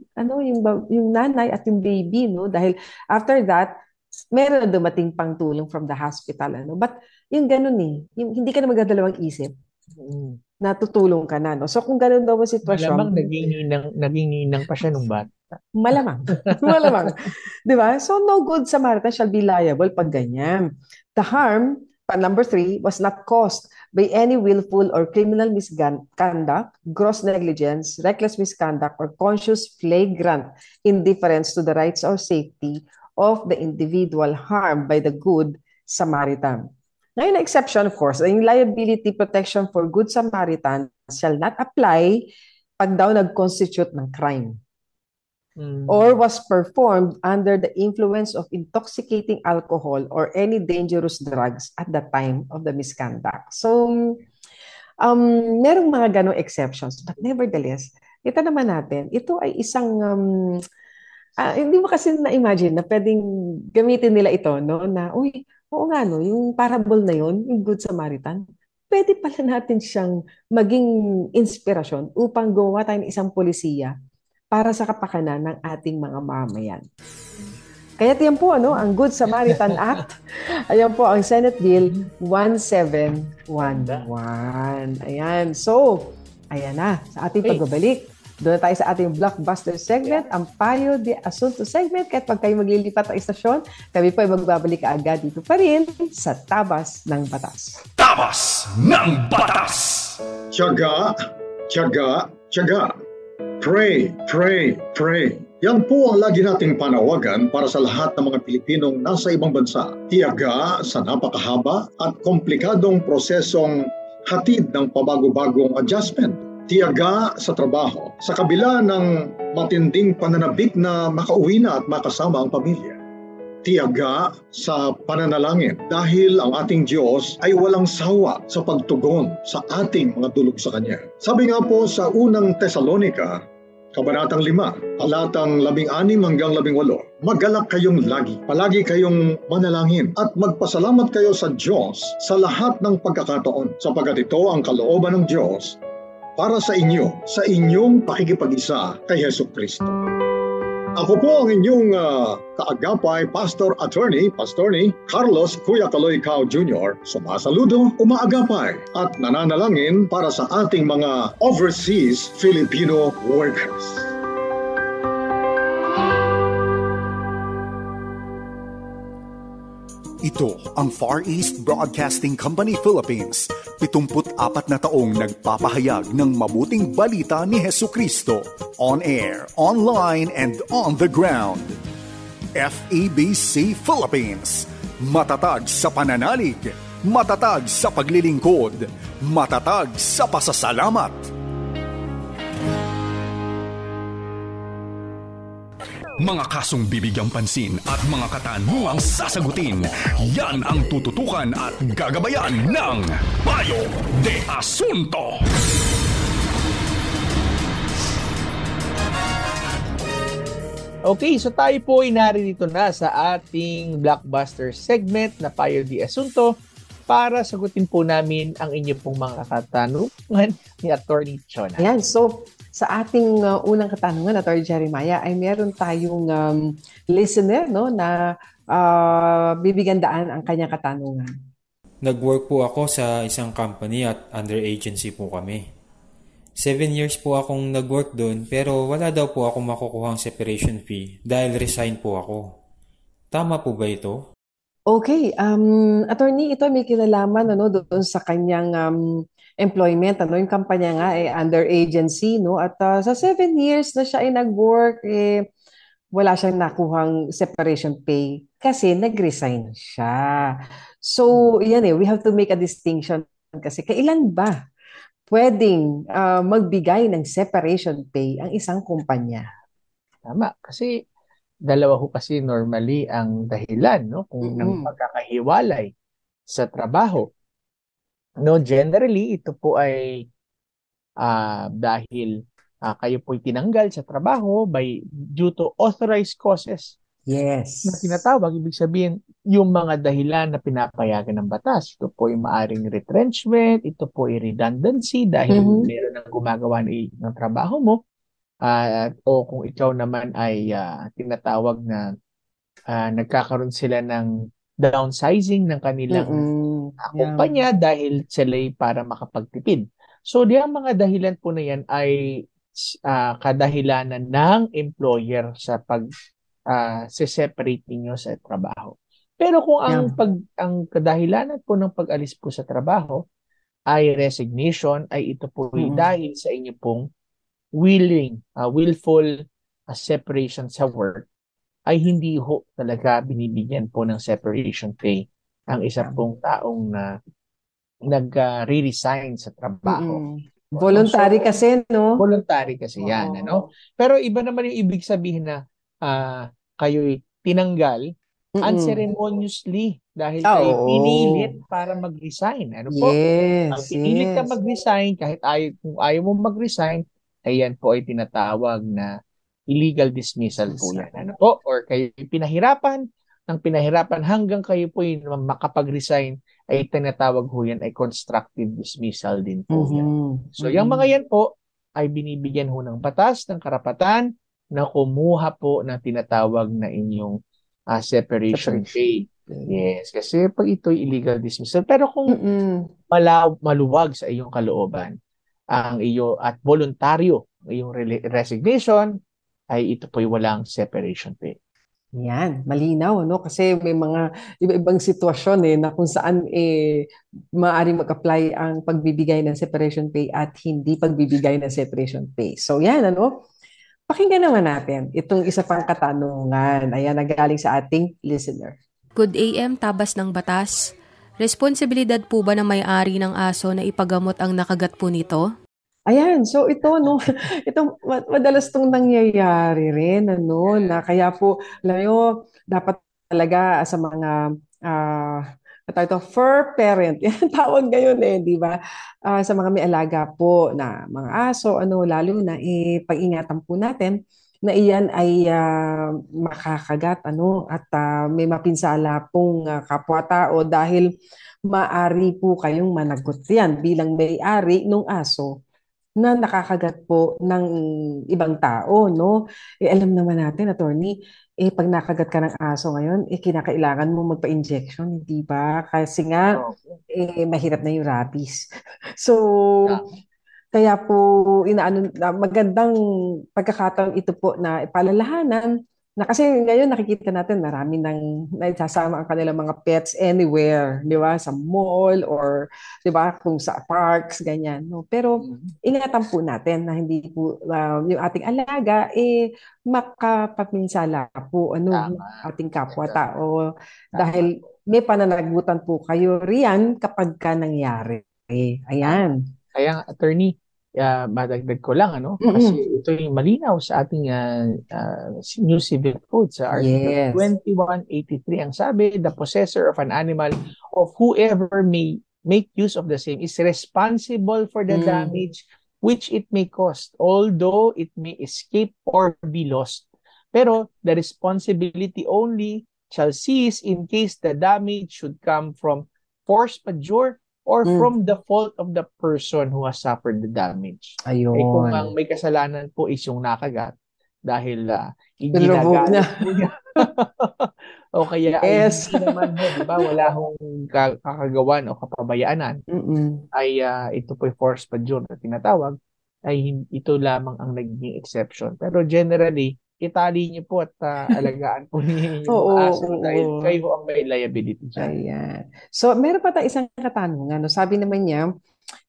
Speaker 2: nanay at yung baby, no? Dahil after that, meron na dumating pang tulong from the hospital, But yung ganun yung hindi ka na magdadalawang isip. Natutulong ka na, no? So kung ganun daw ang sitwasyon,
Speaker 3: malamang naging ninang pa siya nung bata.
Speaker 2: Malamang. Malamang. Di ba? So, no good Samaritan shall be liable pag ganyan. The harm, number 3, was not caused by any willful or criminal misconduct, gross negligence, reckless misconduct, or conscious flagrant indifference to the rights or safety of the individual harmed by the good Samaritan. Ngayon, exception, of course, yung liability protection for good Samaritan shall not apply pag daw nag-constitute ng crime. Or was performed under the influence of intoxicating alcohol or any dangerous drugs at the time of the misconduct. So, merong mga ganong exceptions. But nevertheless, kita naman natin, ito ay isang, hindi mo kasi na-imagine na pwedeng gamitin nila ito, no? Na, oo nga, no? Yung parable na yun, yung Good Samaritan, pwede pala natin siyang maging inspirasyon upang gawa tayo ng isang polisiya para sa kapakanan ng ating mga mamayan. Kaya yan po, ang Good Samaritan Act. Ayan po ang Senate Bill 1711. Ayan. So, ayan na. Sa ating pagbabalik, doon na tayo sa ating blockbuster segment, ang Payo de Asunto segment. Kahit pag kayo maglilipat ng istasyon, kami po ay magbabalik agad dito pa rin sa Tabas ng Batas.
Speaker 1: Tabas ng Batas!
Speaker 11: Tiyaga, tiyaga, tiyaga. Pray, pray, pray. Yan po ang lagi nating panawagan para sa lahat ng mga Pilipinong nasa ibang bansa. Tiyaga sa napakahaba at komplikadong prosesong hatid ng pabago-bagong adjustment. Tiyaga sa trabaho sa kabila ng matinding pananabik na makauwi na at makasama ang pamilya. Tiyaga sa pananalangin dahil ang ating Diyos ay walang sawa sa pagtugon sa ating mga dulog sa Kanya. Sabi nga po sa unang Tesalonica, Kabanatang 5, talatang 16 hanggang 18, maggalak kayong lagi, palagi kayong manalangin at magpasalamat kayo sa Diyos sa lahat ng pagkakataon sapagkat ito ang kalooban ng Diyos para sa inyo, sa inyong pakikipag-isa kay Hesus Kristo. Ako po ang inyong kaagapay, Pastor Attorney Carlos Kuya Kaloy Cao Jr. Sumasaludo, umaagapay at nananalangin para sa ating mga overseas Filipino workers.
Speaker 4: Ito ang Far East Broadcasting Company Philippines, 74 na taong nagpapahayag ng mabuting balita ni Hesukristo, on air, online, and on the ground. FEBC Philippines, matatag sa pananalig, matatag sa paglilingkod, matatag sa pasasalamat.
Speaker 1: Mga kasong bibigyang pansin at mga katanungang sasagutin, yan ang tututukan at gagabayan ng Payo de Asunto.
Speaker 3: Okay, so tayo po ay narito na sa ating blockbuster segment na Payo de Asunto para sagutin po namin ang inyong pong mga katanungan ni Attorney Chona.
Speaker 2: Ayan, so sa ating unang katanungan, Attorney Jeremiah, ay meron tayong listener, no, na bibigyan daan ang kanyang katanungan.
Speaker 12: Nag-work po ako sa isang company at under agency po kami. 7 years po akong nag-work doon pero wala daw po akong makukuhang separation fee dahil resign po ako. Tama po ba ito?
Speaker 2: Okay, attorney, ito may kinalaman doon sa kanyang employment, yung kampanya nga ay under agency, no? At sa 7 years na siya ay nag-work, wala siyang nakuhang separation pay kasi nag-resign siya. So, yan we have to make a distinction kasi kailan ba pwedeng magbigay ng separation pay ang isang kumpanya?
Speaker 3: Tama, kasi dalawa ho kasi normally ang dahilan, no, kung ng pagkakahiwalay sa trabaho. No, generally ito po ay dahil kayo po'y tinanggal sa trabaho due to authorized causes
Speaker 2: Yes.
Speaker 3: na tinatawag, ibig sabihin, yung mga dahilan na pinapayagan ng batas. Ito po ay maaring retrenchment, ito po ay redundancy dahil meron ng gumagawa ng trabaho mo, o kung ikaw naman ay tinatawag na nagkakaroon sila ng downsizing ng kanilang kumpanya dahil sila'y para makapagtipid. So, ang mga dahilan po na yan ay kadahilanan ng employer sa separate ninyo sa trabaho. Pero kung ang kadahilanan po ng pag-alis po sa trabaho ay resignation, ay ito po dahil sa inyo pong willful separation sa work, ay hindi ho talaga binibigyan po ng separation pay ang isa pong taong nag-re-resign sa trabaho.
Speaker 2: Voluntary kasi, no?
Speaker 3: Voluntary kasi yan, ano? Pero iba naman yung ibig sabihin na kayo'y tinanggal unceremoniously dahil kayo pinilit para mag-resign. Ano po? Ang pinilit ka mag-resign, kahit kung ayaw mo mag-resign, ayan po ay tinatawag na illegal dismissal po yan. Ano po? Or kayo pinahirapan hanggang kayo po ay makapag-resign, ay tinatawag po yan ay constructive dismissal din po yan. So, yung mga yan po ay binibigyan ho ng batas, ng karapatan na kumuha po na tinatawag na inyong separation pay. Yes, kasi pag ito'y illegal dismissal. Pero kung maluwag sa iyong kalooban ang at voluntaryo iyong resignation, ay ito po'y walang separation pay.
Speaker 2: Yan, malinaw, no? Kasi may mga iba-ibang sitwasyon na kung saan maaaring mag-apply ang pagbibigay ng separation pay at hindi pagbibigay ng separation pay. So yan, ano? Pakinggan naman natin itong isa pang katanungan. Ayan, nagaling sa ating listener.
Speaker 13: Good AM, tabas ng batas. Responsibilidad po ba ng may-ari ng aso na ipagamot ang nakagat po nito?
Speaker 2: Ayan, so ito, no, ito madalas itong nangyayari rin, ano, na kaya po, alam nyo, dapat talaga sa mga fur parent, yan tawag ngayon di ba? Sa mga may alaga po na mga aso, ano, lalo na pag-ingatan po natin na iyan ay makakagat, ano, at may mapinsala pong kapwa-tao dahil maari po kayong managot yan bilang may-ari ng aso na nakakagat po ng ibang tao, no? Alam naman natin, attorney, pag nakagat ka ng aso ngayon, kinakailangan mo magpa-injection, di ba? Kasi nga, mahirap na yung rabies. So, kaya po, magandang pagkakataon ito po na ipalalahanan na kasi ngayon nakikita natin marami nang naisasama ang kanilang mga pets anywhere, di ba? Sa mall or, di ba, kung sa parks, ganyan. No? Pero ingatan po natin na hindi po yung ating alaga makapapinsala po yung ating kapwa-tao dahil may pananagutan po kayo riyan kapag ka nangyari. Ayan.
Speaker 3: Kaya, attorney, madagdag ko lang, ano? Kasi ito yung malinaw sa ating new civil code sa Article 2183. Ang sabi, the possessor of an animal of whoever may make use of the same is responsible for the damage which it may cause, although it may escape or be lost. Pero the responsibility only shall cease in case the damage should come from force majeure or from the fault of the person who has suffered the damage.
Speaker 2: Ayun.
Speaker 3: Kung ang may kasalanan po is yung nakagat dahil ginagalit niya. O kaya ay hindi naman di ba, wala hong kakagawan o kapabayaanan, ay ito po force majeure na tinatawag, ay ito lamang ang naging exception. Pero generally, itali niyo po at alagaan po niyo yung aso dahil kayo ang may liability dyan.
Speaker 2: Ayan. So, meron pa tayong isang katanungan. No? Sabi naman niya,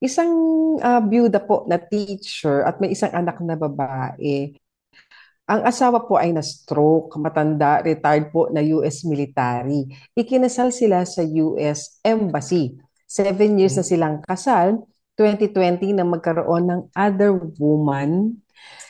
Speaker 2: isang byuda po na teacher at may isang anak na babae. Ang asawa po ay na-stroke, matanda, retired po na US military. Ikinasal sila sa US Embassy. 7 years na silang kasal. 2020 na magkaroon ng other woman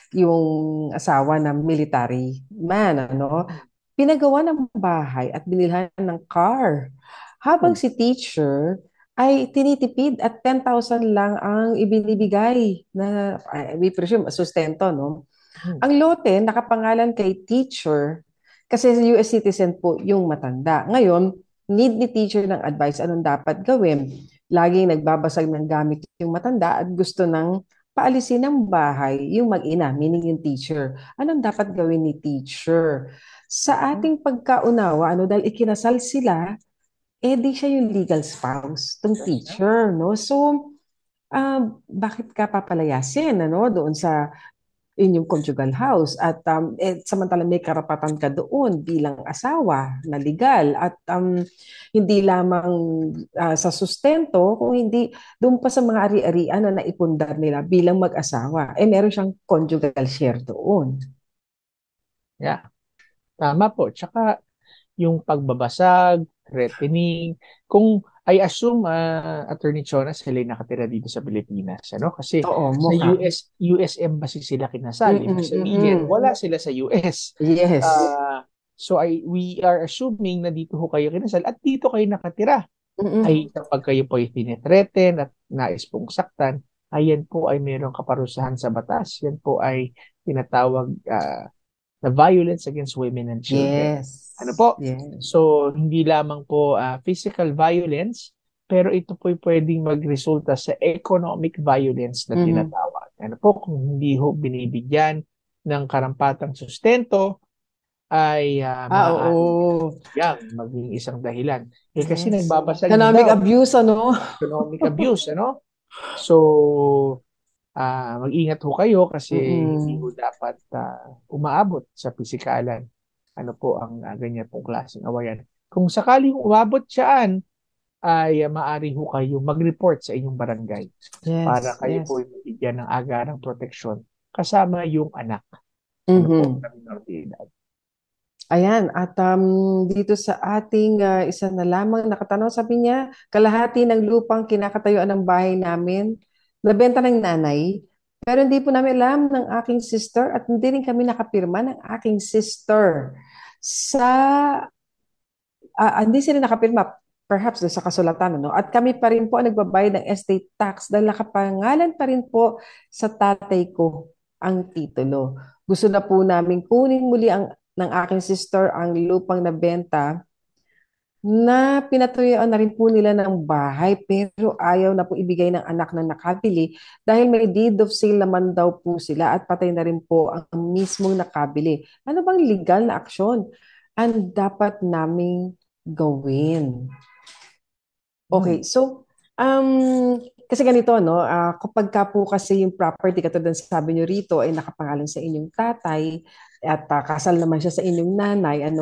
Speaker 2: yung asawa ng military man, ano, pinagawa ng bahay at binilhan ng car. Habang si teacher ay tinitipid at 10,000 lang ang ibinibigay na, we presume, sustento, no? Ang lote nakapangalan kay teacher kasi US citizen po yung matanda. Ngayon, need ni teacher ng advice anong dapat gawin. Laging nagbabasag ng gamit yung matanda at gusto ng paalisin ng bahay yung mag-ina, meaning yung teacher. Anong dapat gawin ni teacher? Sa ating pagkaunawa, dahil ikinasal sila, di siya yung legal spouse ng teacher, no? So, bakit ka papalayasin, doon sa inyong conjugal house at samantala may karapatan ka doon bilang asawa na legal at hindi lamang sa sustento kung hindi doon pa sa mga ari-arian na naipundar nila bilang mag-asawa. Meron siyang conjugal share doon.
Speaker 3: Yeah. Tama po. Tsaka yung pagbabasag, threatening, kung I assume, Attorney Chona, sila nakatira dito sa Pilipinas. Kasi sa US Embassy sila kinasal. Ibig sabihin, wala sila sa US.
Speaker 2: Yes.
Speaker 3: So we are assuming na dito ho kayo kinasal at dito kayo nakatira. Ay kapag kayo po ay tinethreaten at nais pong saktan, ayan po ay mayroong kaparusahan sa batas. Yan po ay tinatawag na violence against women and children.
Speaker 2: Yes.
Speaker 3: Ano po?
Speaker 2: Yes.
Speaker 3: So, hindi lamang po physical violence, pero ito po pwedeng magresulta sa economic violence na tinatawag. Ano po? Kung hindi ho binibigyan ng karampatang sustento, ay maging isang dahilan. Kasi nagbabasag
Speaker 2: economic abuse,
Speaker 3: Economic abuse, So, mag-ingat ho kayo kasi hindi ho dapat umaabot sa pisikalan. Ano po ang ganyan pong klaseng awayan. Kung sakaling umabot siyaan, ay maaari ho kayo mag-report sa inyong barangay para kayo po mabigyan ng agarang proteksyon kasama yung anak. Ano po, minor de edad.
Speaker 2: Ayan, at dito sa ating isa na lamang nakatanong, sabi niya, kalahati ng lupang kinakatayuan ng bahay namin nabenta ng nanay, pero hindi po namin alam ng aking sister at hindi rin kami nakapirma ng aking sister hindi sila nakapirma, perhaps sa kasulatan, at kami pa rin po ang nagbabayad ng estate tax dahil nakapangalan pa rin po sa tatay ko ang titulo. Gusto na po namin kunin muli ng aking sister ang lupang nabenta na pinatuyuan na rin po nila ng bahay pero ayaw na po ibigay ng anak na nakabili dahil may deed of sale naman daw po sila at patay na rin po ang mismong nakabili. Ano bang legal na aksyon ang dapat naming gawin? Okay, so kasi ganito, kapag ka po kasi yung property, katulad ng sabi nyo rito, ay nakapangalan sa inyong tatay, at kasal naman siya sa inyong nanay, at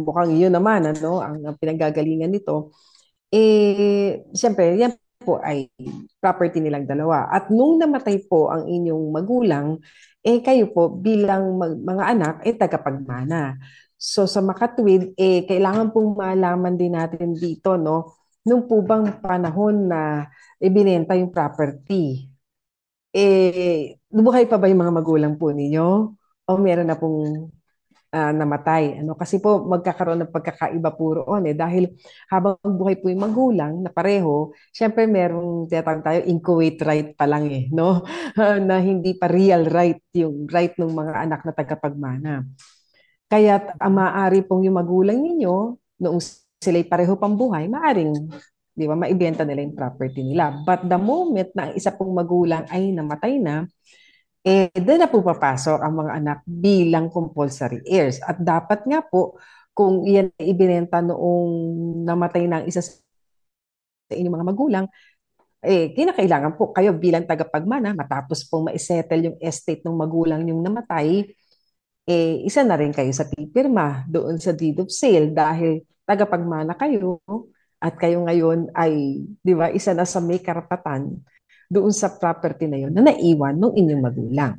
Speaker 2: mukhang yun naman, ang pinanggagalingan nito, siyempre, yan po ay property nilang dalawa. At nung namatay po ang inyong magulang, kayo po bilang mga anak, tagapagmana. So sa makatwid, kailangan pong malaman din natin dito, nung po bang panahon na ibinenta yung property, buhay pa ba yung mga magulang po ninyo? O meron na pong namatay? Kasi po magkakaroon ng pagkakaiba po roon dahil habang buhay po yung magulang na pareho, syempre merong tinatawag tayo inchoate right pa lang na hindi pa real right, yung right ng mga anak na tagapagmana. Kaya maaari pong yung magulang ninyo, noong sila'y pareho pang buhay, maaring maibenta nila yung property nila. But the moment na ang isa pong magulang ay namatay na, doon na po papasok ang mga anak bilang compulsory heirs. At dapat nga po, kung yan ibinenta noong namatay na ang isa sa inyong mga magulang, kinakailangan po kayo bilang tagapagmana, matapos pong ma-settle yung estate ng magulang yung namatay, isa na rin kayo sa pipirma doon sa deed of sale dahil tagapagmana kayo at kayo ngayon ay, isa na sa may karapatan doon sa property na yun na naiwan ng inyong magulang.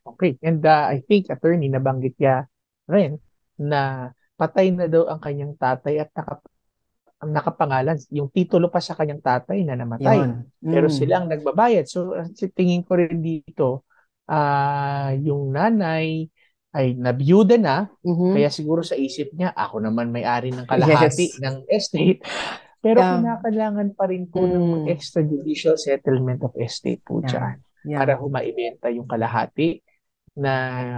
Speaker 3: Okay, and I think, attorney, nabanggit niya rin na patay na daw ang kanyang tatay at nakapangalan, yung titulo pa sa kanyang tatay na namatay. Pero silang nagbabayad. So, tingin ko rin dito, yung nanay ay nabiyuda na, kaya siguro sa isip niya, ako naman may-ari ng kalahati ng estate. Pero kinakailangan pa rin po ng extrajudicial settlement of estate po dyan para maibenta yung kalahati na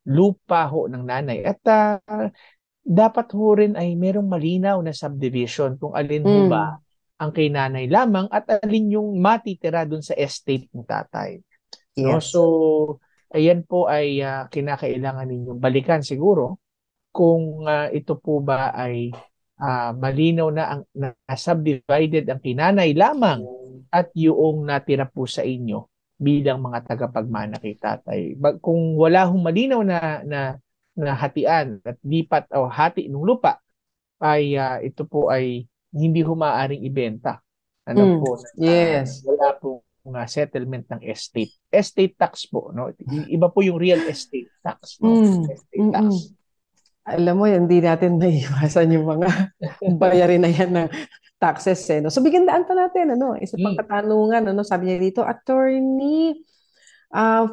Speaker 3: lupa ho ng nanay. At dapat ho rin ay merong malinaw na subdivision kung alin ho ba ang kay nanay lamang at alin yung matitira dun sa estate ng tatay. No? So, ayan po ay kinakailangan ninyong balikan siguro kung ito po ba ay malinaw na ang subdivided ang kinanay lamang at yung natira po sa inyo bilang mga tagapagmana kay tatay. Kung wala hong malinaw na hatian at lipat o hati ng lupa, ay ito po ay hindi humaaring ibenta. Ano po? Wala po settlement ng estate. Estate tax po, no? Iba po yung real estate tax, no? Estate tax.
Speaker 2: Alam mo, hindi natin naiwasan yung mga bayarin na yan ng taxes, eh, no? So, bigyan daan pa natin, ano? Isa pang katanungan, ano? Sabi niya dito, attorney,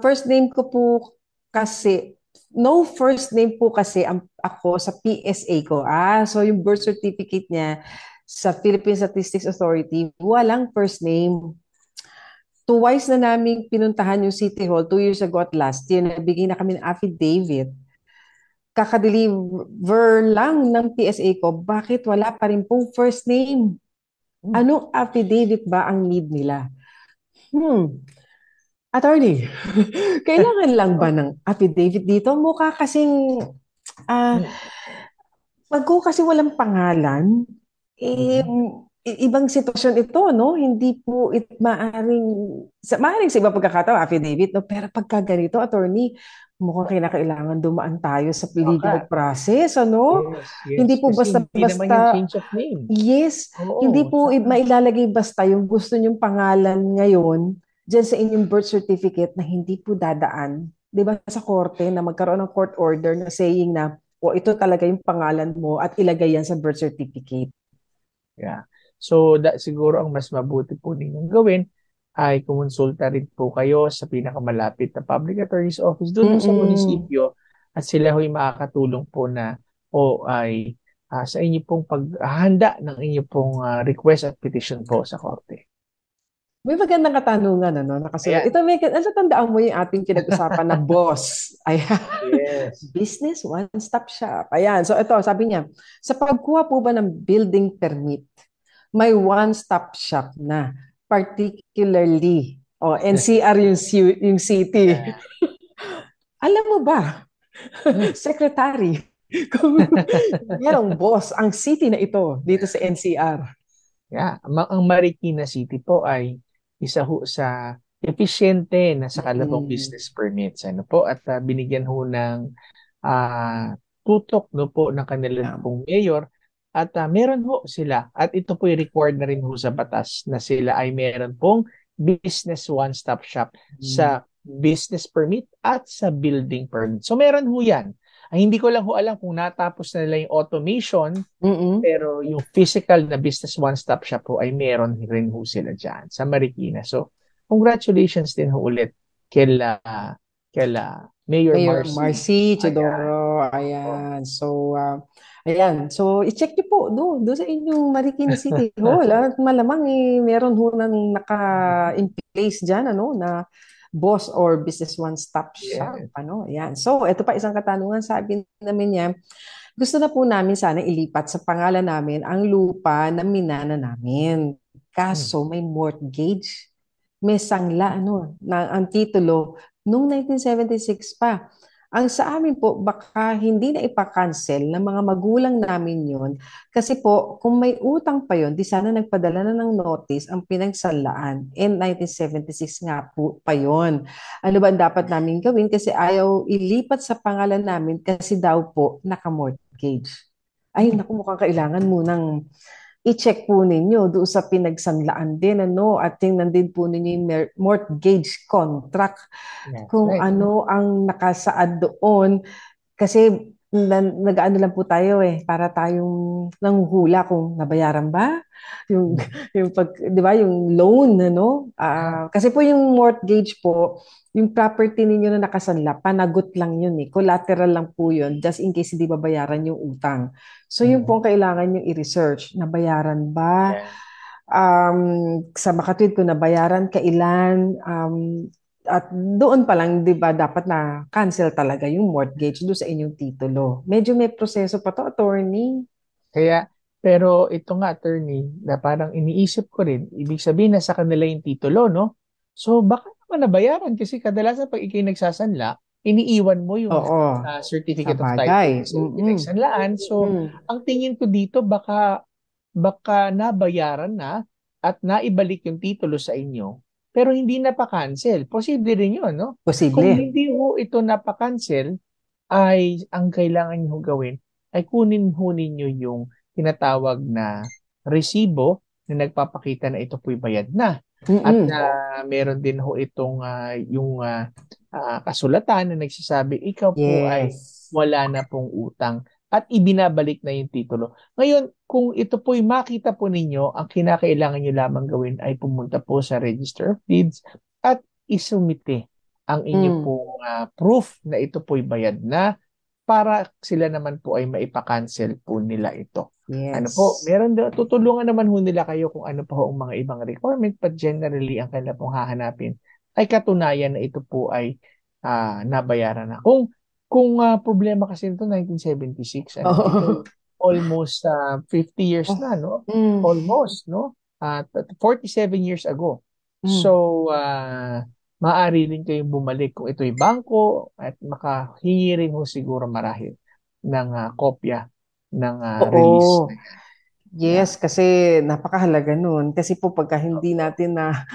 Speaker 2: first name ko po kasi, no first name po kasi ako sa PSA ko. So yung birth certificate niya sa Philippine Statistics Authority, walang first name. Twice na namin pinuntahan yung City Hall 2 years ago at last year. Nagbigay na kami ng affidavit. Kakadeliver lang ng PSA ko, bakit wala pa rin pong first name? Anong affidavit ba ang need nila? Attorney, kailangan lang ba ng affidavit dito? Mukha kasing, pag ko kasi walang pangalan, ibang sitwasyon ito, no? Hindi po maaring sa iba pagkakataon, affidavit, no? Pero pagka ganito, attorney, mukhang kailangan dumaan tayo sa legal process, ano?
Speaker 3: Yes.
Speaker 2: Hindi po
Speaker 3: Kasi
Speaker 2: basta-basta.
Speaker 3: hindi naman yung change of name.
Speaker 2: Yes. Hindi po mailalagay basta yung gusto nyong pangalan ngayon dyan sa inyong birth certificate na hindi po dadaan, di ba, sa korte na magkaroon ng court order na saying na, ito talaga yung pangalan mo at ilagay yan sa birth certificate.
Speaker 3: Yeah. So, siguro ang mas mabuti po ninyong gawin ay kumonsulta rin po kayo sa pinakamalapit na public attorney's office doon sa munisipyo at sila ho'y makakatulong po na ay sa inyo pong paghahanda ng inyo pong request at petition po sa korte.
Speaker 2: May magandang katanungan, ano? Nakasulat. Ito, tandaan mo yung ating pinag-usapan na boss. Ayan.
Speaker 3: Yes.
Speaker 2: Business one-stop shop. Ayan. So, ito, sabi niya, sa pagkuha po ba ng building permit, may one-stop shop na, particularly, NCR yung city. Alam mo ba, secretary, kung merong boss ang city na ito dito sa NCR?
Speaker 3: Yeah. Ang Marikina City po ay isa ho sa episyente na sa kalabang business permits. Ano po? At binigyan ho ng tutok no po ng kanilang pong mayor. At meron ho sila. At ito po required na rin ho sa batas na sila ay meron pong business one-stop shop sa business permit at sa building permit. So meron ho yan. Hindi ko lang ho alam kung natapos na nila yung automation, pero yung physical na business one-stop shop po ay meron rin ho sila dyan sa Marikina. So, congratulations din ho ulit kila Mayor
Speaker 2: Marcy Chodoro. Ayan. So, So, i-check niyo po doon sa inyong Marikina City Hall. Malamang meron ho nang naka-in place dyan, ano, na boss or business one-stop shop. Ano? Ayan. So, ito pa isang katanungan. Sabi namin niya, gusto na po namin sana ilipat sa pangalan namin ang lupa na minana namin. Kaso may mortgage. May sangla, ang titulo, noong 1976 pa. Ang sa amin po, baka hindi na ipakancel ng mga magulang namin yon. Kasi po, kung may utang pa yon, di sana nagpadala na ng notice ang pinagsalaan. And 1976 nga po pa yon. Ano ba dapat namin gawin? Kasi ayaw ilipat sa pangalan namin kasi daw po naka-mortgage. Ay, naku, mukhang kailangan munang i-check po ninyo doon sa pinagsanlaan din, at tingnan din po ninyo yung mortgage contract. Kung ano ang nakasaad doon. Kasi nag-ano lang po tayo para tayong nanghuhula kung nabayaran ba yung yung 'di ba, yung loan, ano? Kasi po yung mortgage po, yung property ninyo na nakasanla, panagot lang yun collateral lang po yun, just in case hindi babayaran yung utang. So yun po ang kailangan yung i-research, nabayaran ba? Sa makatwid ko nabayaran, kailan, at doon pa lang, 'di ba, dapat na cancel talaga yung mortgage doon sa inyong titulo. Medyo may proseso pa to, attorney.
Speaker 3: Pero ito nga, attorney, na parang iniisip ko rin, ibig sabihin na sa kanila yung titulo, no? So baka naman nabayaran kasi kadalasan pag ikay nagsasanla, iniiwan mo yung certificate of title sa pinagsanlaan. So ang tingin ko dito, baka nabayaran na at naibalik yung titulo sa inyo, pero hindi napaka-cancel. Posible rin yun, no?
Speaker 2: Posible.
Speaker 3: Kung hindi ho ito napaka-cancel, ay ang kailangan nyo gawin ay kunin ho ninyo yung tinatawag na resibo na nagpapakita na ito po'y bayad na. At meron din ho itong yung kasulatan na nagsasabi, ikaw po ay wala na pong utang at ibinabalik na yung titulo. Ngayon, kung ito po'y makita po ninyo, ang kinakailangan nyo lamang gawin ay pumunta po sa Register of Deeds at isumite ang inyo pong proof na ito po'y bayad na para sila naman po ay maipakancel po nila ito.
Speaker 2: Yes.
Speaker 3: Ano po, tutulungan naman ho nila kayo kung ano pa ho ang mga ibang requirement, but generally, ang kanila pong hahanapin ay katunayan na ito po ay nabayaran na. Kung problema kasi ito 1976, ito almost 50 years na, no? Almost, no? 47 years ago. So, maaari rin kayong bumalik kung ito'y bangko at makahingi rin ho siguro marahil ng kopya ng release.
Speaker 2: Yes, kasi napakahalaga nun. Kasi po pagka hindi natin na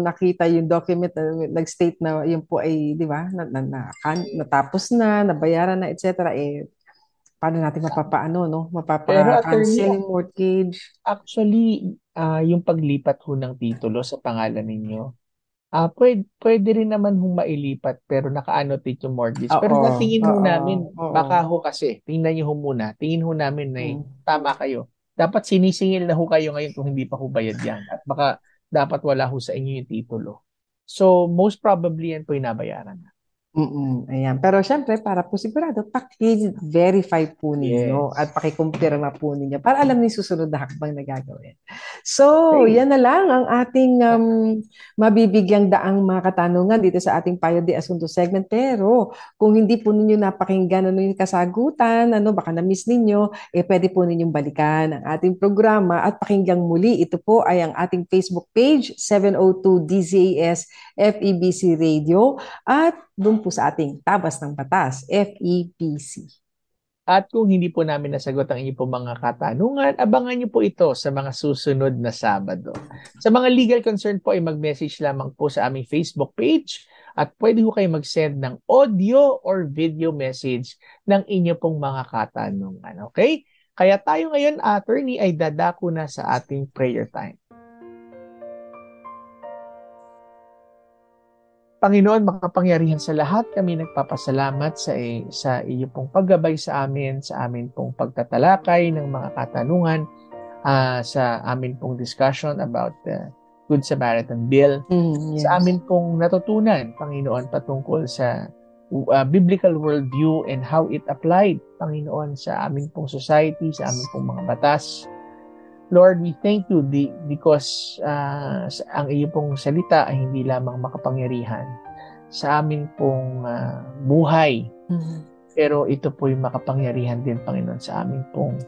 Speaker 2: nakita yung document na nag-state na yun po ay, di ba, natapos na, nabayaran na, etc. Paano natin mapapa-cancel yung mortgage?
Speaker 3: Actually, yung paglipat ho ng titulo sa pangalan ninyo, pwede rin naman hong mailipat pero naka-annotate yung mortgage. Pero natingin ho namin, baka ho kasi, tingnan nyo ho muna, tingin ho namin na tama kayo. Dapat sinisingil na ho kayo ngayon kung hindi pa ho bayad yan. At baka dapat wala ho sa inyo yung titulo. So, most probably yan po yung nabayaran na.
Speaker 2: Ayan. Pero syempre, para po sigurado, paki-verify po ninyo at paki-kumpirma po ninyo para alam niyo susunod na hakbang na gagawin. So, yan na lang ang ating mabibigyang daang mga katanungan dito sa ating Payo de Asunto segment. Pero kung hindi po ninyo napakinggan yung kasagutan, baka na-miss ninyo, pwede po ninyong balikan ang ating programa at pakinggang muli. Ito po ay ang ating Facebook page, 702 DZAS FEBC Radio, at doon po sa ating Tabas ng Batas, FEBC.
Speaker 3: At kung hindi po namin nasagot ang inyong po mga katanungan, abangan niyo po ito sa mga susunod na Sabado. Sa mga legal concern po ay mag-message lamang po sa aming Facebook page at pwede po kayo mag-send ng audio or video message ng inyong pong mga katanungan. Okay? Kaya tayo ngayon, attorney, ay dadako na sa ating prayer time. Panginoon, makapangyarihan sa lahat, kami nagpapasalamat sa iyo pong paggabay sa amin pong pagtatalakay ng mga katanungan, sa amin pong discussion about the Good Samaritan Bill, sa amin pong natutunan, Panginoon, patungkol sa biblical worldview and how it applied, Panginoon, sa amin pong society, sa amin pong mga batas. Lord, we thank you because ang iyo pong salita ay hindi lamang makapangyarihan sa amin pong buhay, pero ito po'y makapangyarihan din, Panginoon, sa amin pong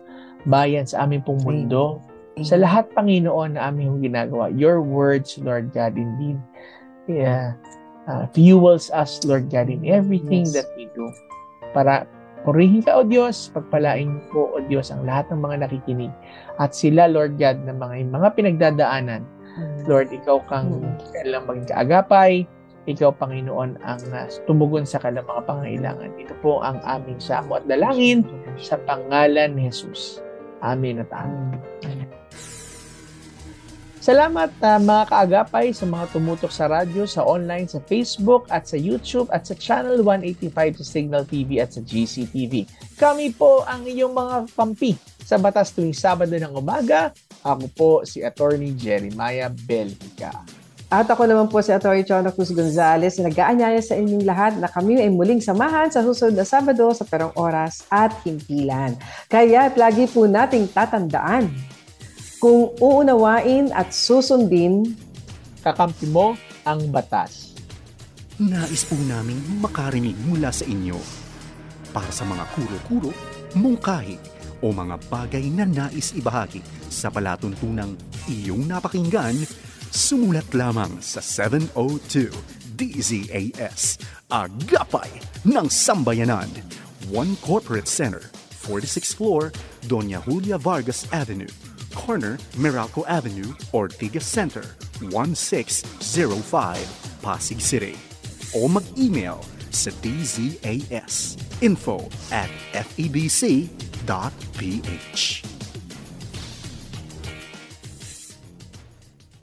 Speaker 3: bayan, sa amin pong mundo, sa lahat, Panginoon, na aming ginagawa. Your words, Lord God, indeed, fuels us, Lord God, in everything that we do. Para purihin ka, O Diyos, pagpalain niyo po, O Diyos, ang lahat ng mga nakikinig. At sila, Lord God, na mga pinagdadaanan, Lord, ikaw kang kailang maging kaagapay, ikaw, Panginoon, ang tumugon sa kanilang mga pangailangan. Ito po ang aming sako at dalangin sa pangalan ni Jesus. Amen at amen. Salamat mga kaagapay sa mga tumutok sa radyo, sa online, sa Facebook at sa YouTube at sa Channel 185 sa Signal TV at sa GCTV. Kami po ang iyong mga kampi sa batas tuwing Sabado ng umaga. Ako po si Attorney Jeremiah Belgica.
Speaker 2: At ako naman po si Atty. Chona Cruz Gonzales na nag-aanyaya sa inyong lahat na kami ay muling samahan sa susunod na Sabado sa perong oras at himpilan. Kaya lagi po nating tatandaan, kung uunawain at susundin,
Speaker 3: kakampi mo ang batas.
Speaker 4: Nais po namin makarinig mula sa inyo. Para sa mga kuro-kuro, mungkahi o mga bagay na nais ibahagi sa palatuntunang iyong napakinggan, sumulat lamang sa 702 DZAS, Agapay ng Sambayanan, 1 Corporate Center, 46th floor, Doña Julia Vargas Avenue, corner Meralco Avenue, Ortigas Center, 1605, Pasig City. O mag-email sa dzas info@febc.ph.